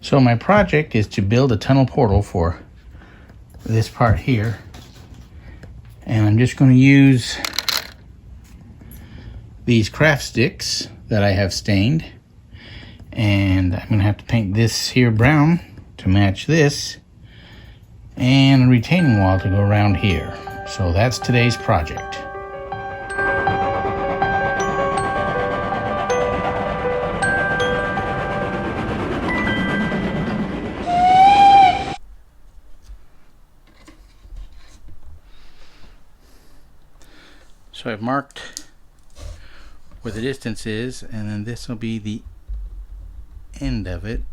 So my project is to build a tunnel portal for this part here. And I'm just going to use these craft sticks that I have stained. And I'm going to have to paint this here brown to match this. And a retaining wall to go around here. So that's today's project. So I've marked where the distance is, and then this will be the end of it.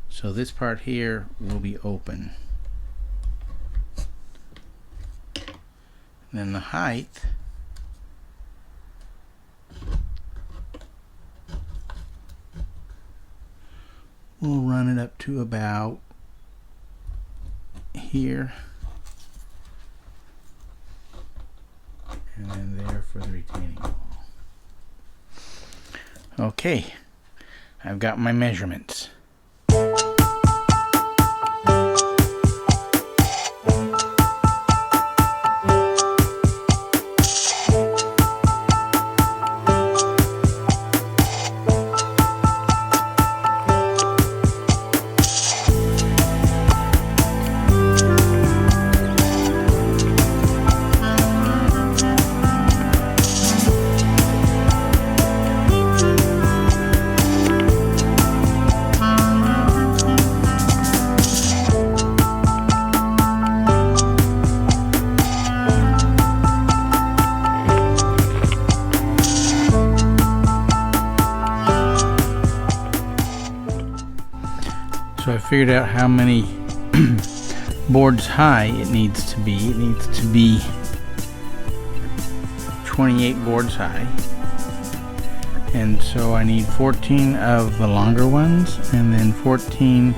So this part here will be open. And then the height we'll run it up to about here. And then there for the retaining wall. Okay, I've got my measurements. So I figured out how many boards high it needs to be. It needs to be 28 boards high. And so I need 14 of the longer ones and then 14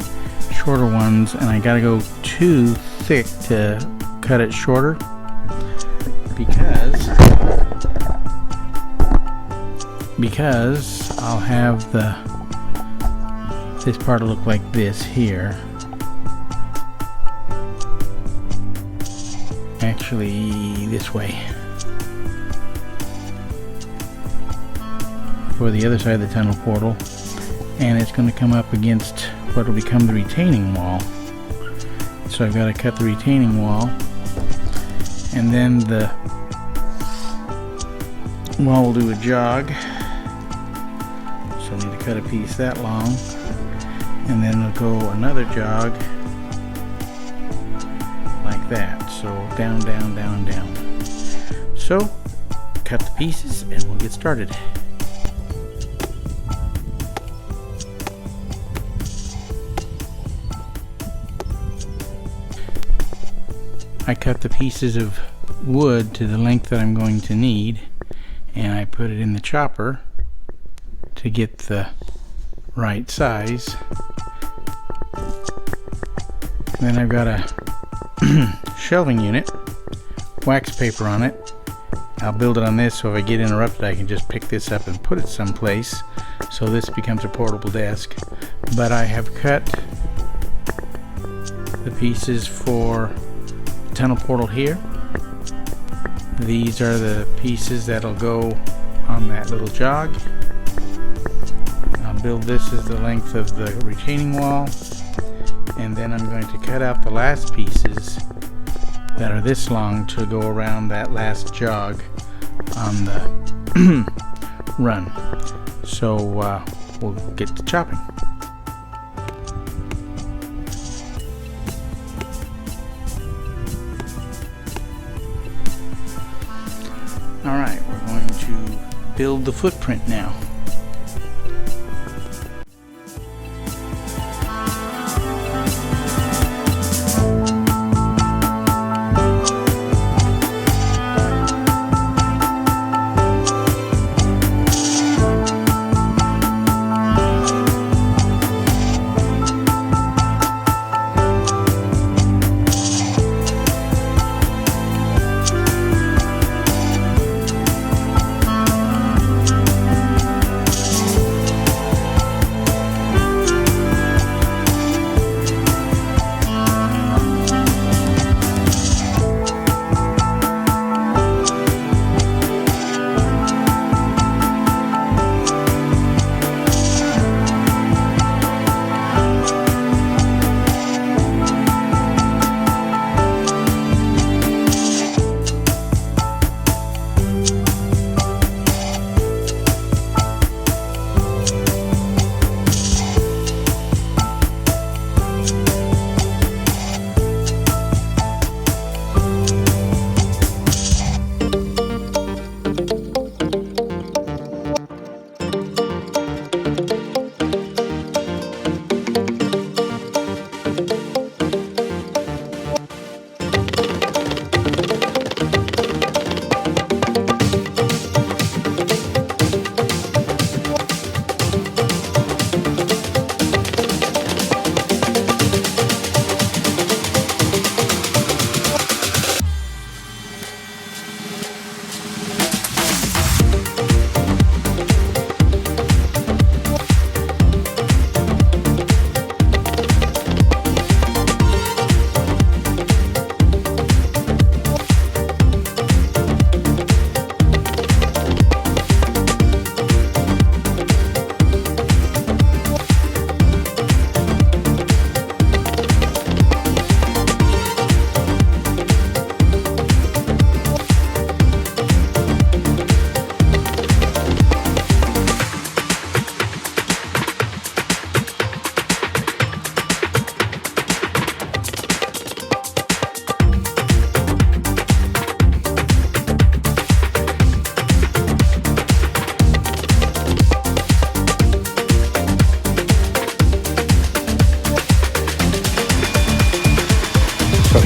shorter ones, and I gotta go too thick to cut it shorter because I'll have this part will look like this here. Actually, this way. For the other side of the tunnel portal. And it's going to come up against what will become the retaining wall. So I've got to cut the retaining wall. And then the wall will do a jog. So I need to cut a piece that long. And then we'll go another jog like that. So down, down, down, down. So cut the pieces and we'll get started. I cut the pieces of wood to the length that I'm going to need, and I put it in the chopper to get the right size. Then I've got a shelving unit, wax paper on it. I'll build it on this so if I get interrupted I can just pick this up and put it someplace, so this becomes a portable desk. But I have cut the pieces for the tunnel portal here. These are the pieces that'll go on that little jog. I'll build this as the length of the retaining wall. And then I'm going to cut out the last pieces that are this long to go around that last jog on the run. So we'll get to chopping. Alright, we're going to build the footprint now.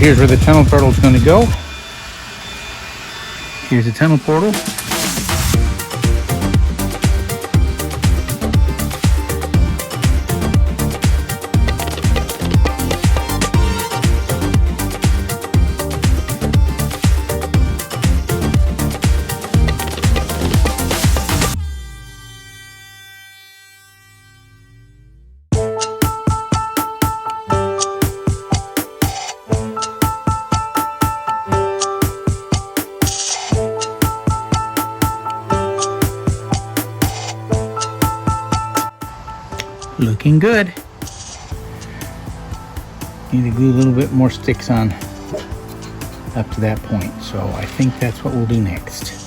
here's where the tunnel portal is going to go. Here's the tunnel portal. Looking good. Need to glue a little bit more sticks on up to that point, so I think that's what we'll do next.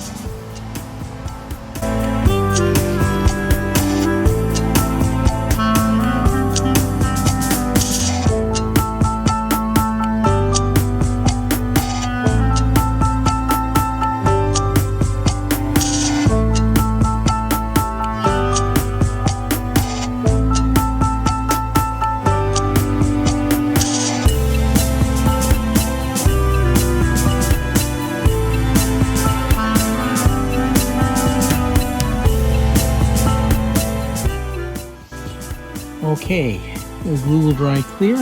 Okay, the glue will dry clear.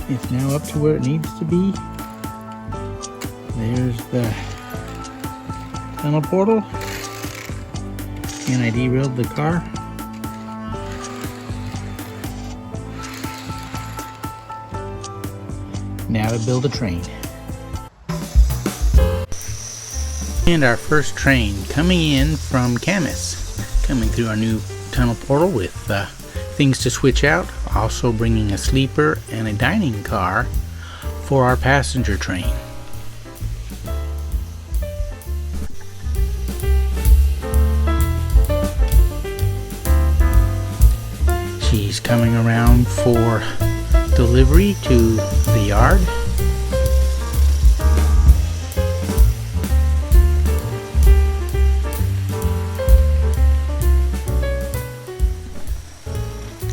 It's now up to where it needs to be. There's the tunnel portal. And I derailed the car. Now to build a train. And our first train coming in from Camas. Coming through our new tunnel portal with things to switch out, also bringing a sleeper and a dining car for our passenger train. She's coming around for delivery to the yard.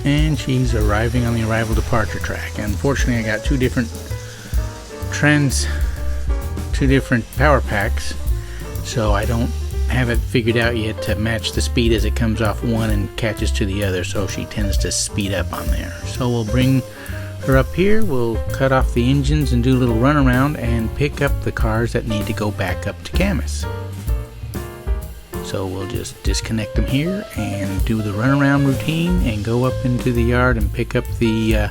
And she's arriving on the arrival departure track. Unfortunately, I got two different power packs, so I don't have it figured out yet to match the speed as it comes off one and catches to the other, so she tends to speed up on there. So we'll bring her up here, we'll cut off the engines and do a little run around and pick up the cars that need to go back up to Camas. So we'll just disconnect them here and do the runaround routine and go up into the yard and pick up the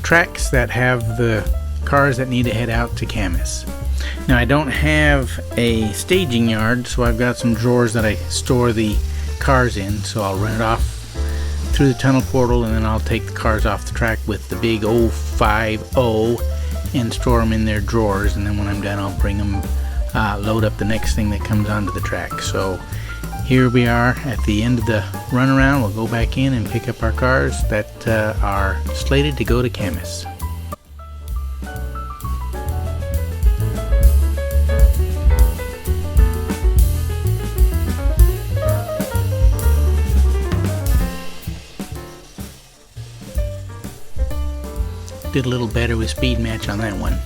tracks that have the cars that need to head out to Camas. Now I don't have a staging yard, so I've got some drawers that I store the cars in, so I'll run it off through the tunnel portal and then I'll take the cars off the track with the big 050 and store them in their drawers, and then when I'm done I'll bring them load up the next thing that comes onto the track. So here we are at the end of the runaround. We'll go back in and pick up our cars that are slated to go to Camas. Did a little better with speed match on that one.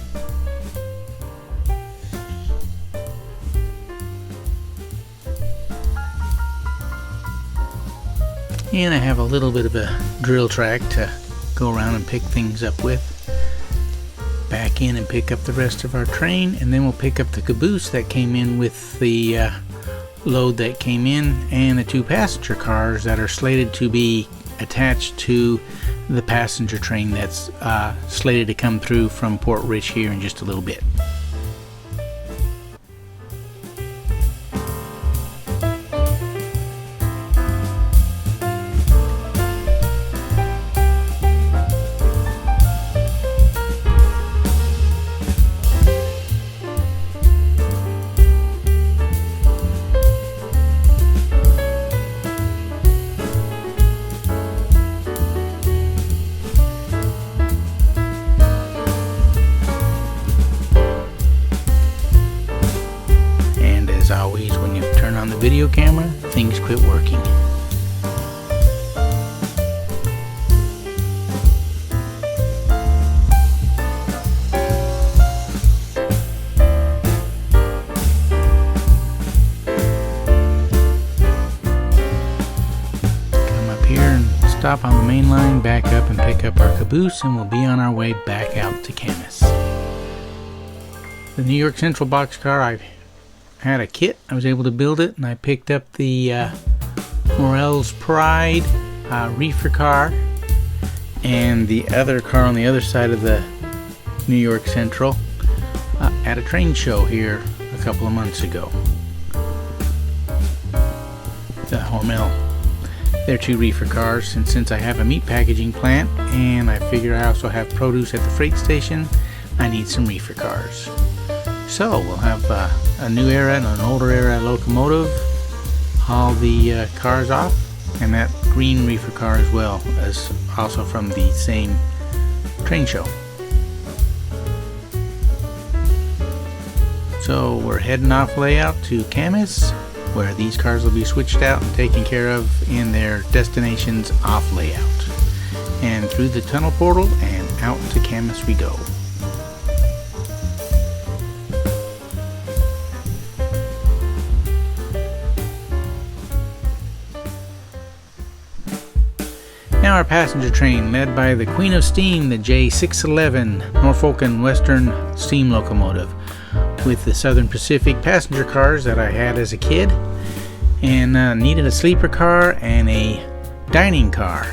And I have a little bit of a drill track to go around and pick things up with. Back in and pick up the rest of our train, and then we'll pick up the caboose that came in with the load that came in, and the two passenger cars that are slated to be attached to the passenger train that's slated to come through from Port Rich here in just a little bit. here and stop on the main line, back up and pick up our caboose, and we'll be on our way back out to Camas. The New York Central boxcar, I had a kit. I was able to build it, and I picked up the Morel's Pride reefer car and the other car on the other side of the New York Central at a train show here a couple of months ago. The Hormel. They're two reefer cars, and since I have a meat packaging plant and I figure I also have produce at the freight station, I need some reefer cars. So we'll have a new era and an older era locomotive, haul the cars off, and that green reefer car as well, as also from the same train show. So we're heading off layout to Camas, where these cars will be switched out and taken care of in their destinations off layout. And through the tunnel portal and out to Camas we go. Now our passenger train, led by the Queen of Steam, the J611 Norfolk and Western steam locomotive, with the Southern Pacific passenger cars that I had as a kid, and needed a sleeper car and a dining car.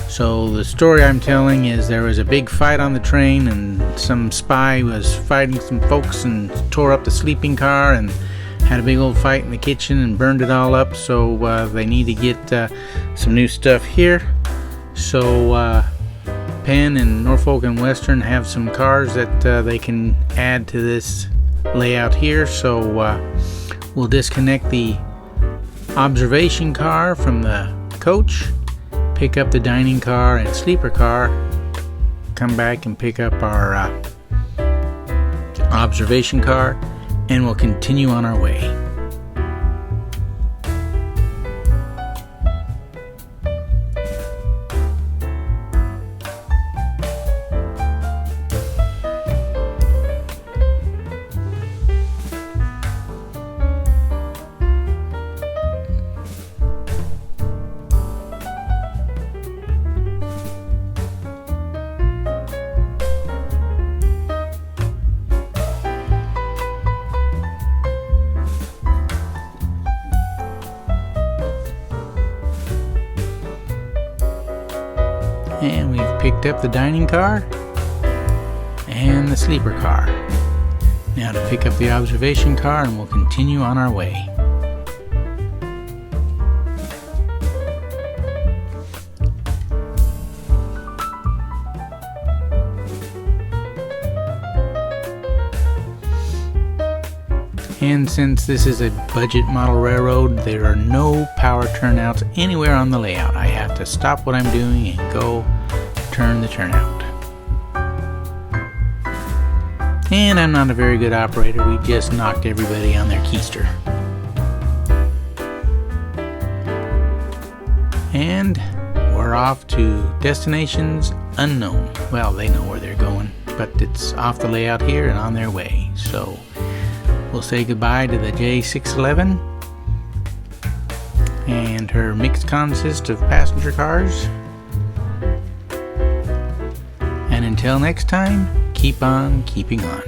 So the story I'm telling is there was a big fight on the train, and some spy was fighting some folks and tore up the sleeping car and had a big old fight in the kitchen and burned it all up. So they need to get some new stuff here. So Penn and Norfolk and Western have some cars that they can add to this layout here. So we'll disconnect the observation car from the coach, pick up the dining car and sleeper car, come back and pick up our observation car, and we'll continue on our way. And we've picked up the dining car and the sleeper car. Now to pick up the observation car, and we'll continue on our way. And since this is a budget model railroad, there are no power turnouts anywhere on the layout. I have to stop what I'm doing and go turn the turnout. And I'm not a very good operator. We just knocked everybody on their keister. And we're off to destinations unknown. Well, they know where they're going, but it's off the layout here and on their way. So we'll say goodbye to the J611 and her mixed consist of passenger cars. And until next time, keep on keeping on.